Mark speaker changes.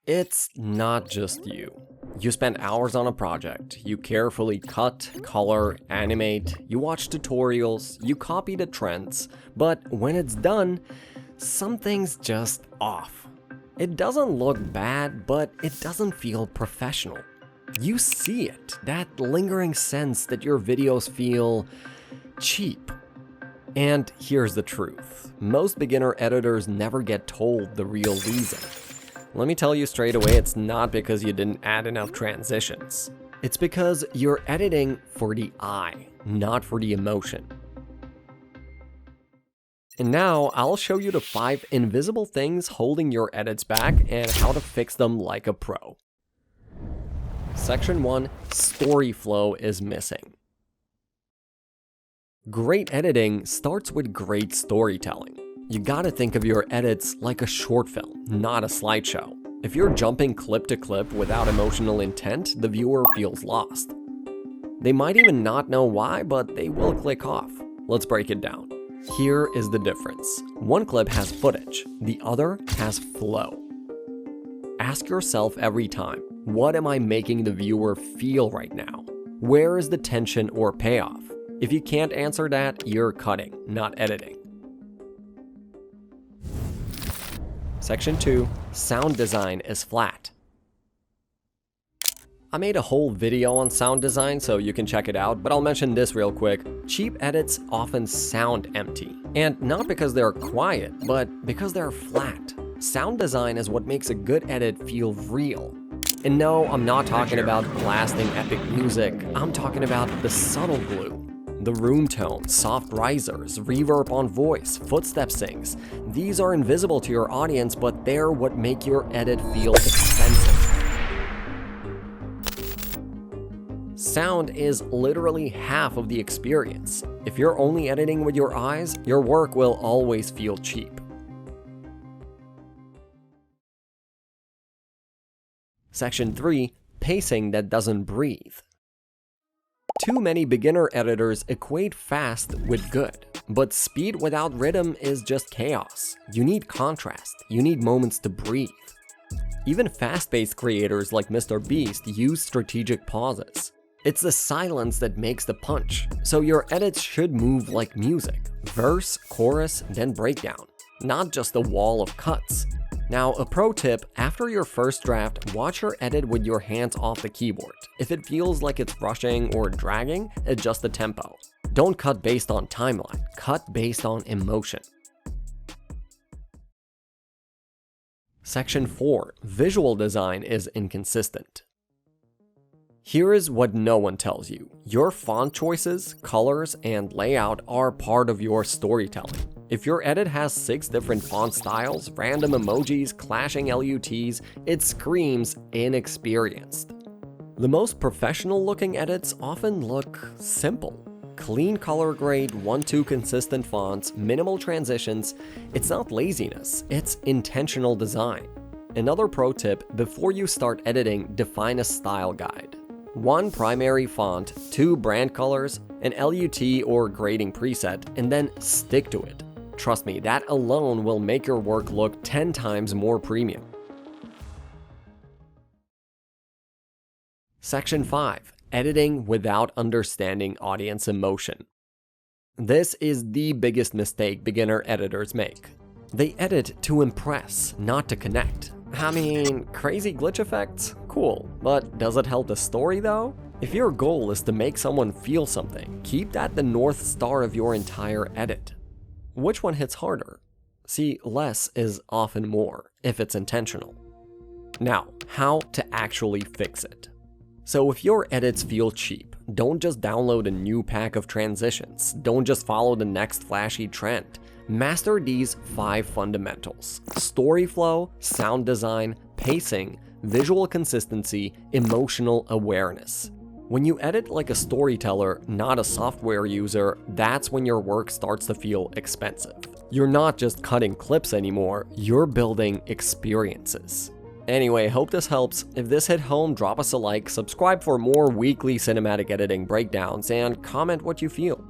Speaker 1: It's not just you. You spend hours on a project, you carefully cut, color, animate, you watch tutorials, you copy the trends, but when it's done, something's just off. It doesn't look bad, but it doesn't feel professional. You see it, that lingering sense that your videos feel cheap. And here's the truth. Most beginner editors never get told the real reason. Let me tell you straight away, it's not because you didn't add enough transitions. It's because you're editing for the eye, not for the emotion. And now I'll show you the 5 invisible things holding your edits back and how to fix them like a pro. Section 1, story flow is missing. Great editing starts with great storytelling. You gotta think of your edits like a short film, not a slideshow. If you're jumping clip to clip without emotional intent, the viewer feels lost. They might even not know why, but they will click off. Let's break it down. Here is the difference. One clip has footage, the other has flow. Ask yourself every time, what am I making the viewer feel right now? Where is the tension or payoff? If you can't answer that, you're cutting, not editing. Section 2, sound design is flat. I made a whole video on sound design, so you can check it out, but I'll mention this real quick. Cheap edits often sound empty, and not because they're quiet, but because they're flat. Sound design is what makes a good edit feel real. And no, I'm not talking about blasting epic music, I'm talking about the subtle glue. The room tone, soft risers, reverb on voice, footstep syncs. These are invisible to your audience, but they're what make your edit feel expensive. Sound is literally half of the experience. If you're only editing with your eyes, your work will always feel cheap. Section 3, pacing that doesn't breathe. Too many beginner editors equate fast with good, but speed without rhythm is just chaos. You need contrast, you need moments to breathe. Even fast-paced creators like Mr. Beast use strategic pauses. It's the silence that makes the punch, so your edits should move like music. Verse, chorus, then breakdown, not just a wall of cuts. Now, a pro tip, after your first draft, watch your edit with your hands off the keyboard. If it feels like it's rushing or dragging, adjust the tempo. Don't cut based on timeline, cut based on emotion. Section 4, visual design is inconsistent. Here is what no one tells you. Your font choices, colors, and layout are part of your storytelling. If your edit has 6 different font styles, random emojis, clashing LUTs, it screams inexperienced. The most professional looking edits often look simple. Clean color grade, 1-2 consistent fonts, minimal transitions. It's not laziness, it's intentional design. Another pro tip, before you start editing, define a style guide. 1 primary font, 2 brand colors, an LUT or grading preset, and then stick to it. Trust me, that alone will make your work look 10 times more premium. Section 5, editing without understanding audience emotion. This is the biggest mistake beginner editors make. They edit to impress, not to connect. I mean, crazy glitch effects? Cool, but does it help the story though? If your goal is to make someone feel something, keep that the North Star of your entire edit. Which one hits harder? See, less is often more, if it's intentional. Now, how to actually fix it. So if your edits feel cheap, don't just download a new pack of transitions, don't just follow the next flashy trend. Master these 5 fundamentals: story flow, sound design, pacing, visual consistency, emotional awareness. When you edit like a storyteller, not a software user, that's when your work starts to feel expensive. You're not just cutting clips anymore, you're building experiences. Anyway, hope this helps. If this hit home, drop us a like, subscribe for more weekly cinematic editing breakdowns, and comment what you feel.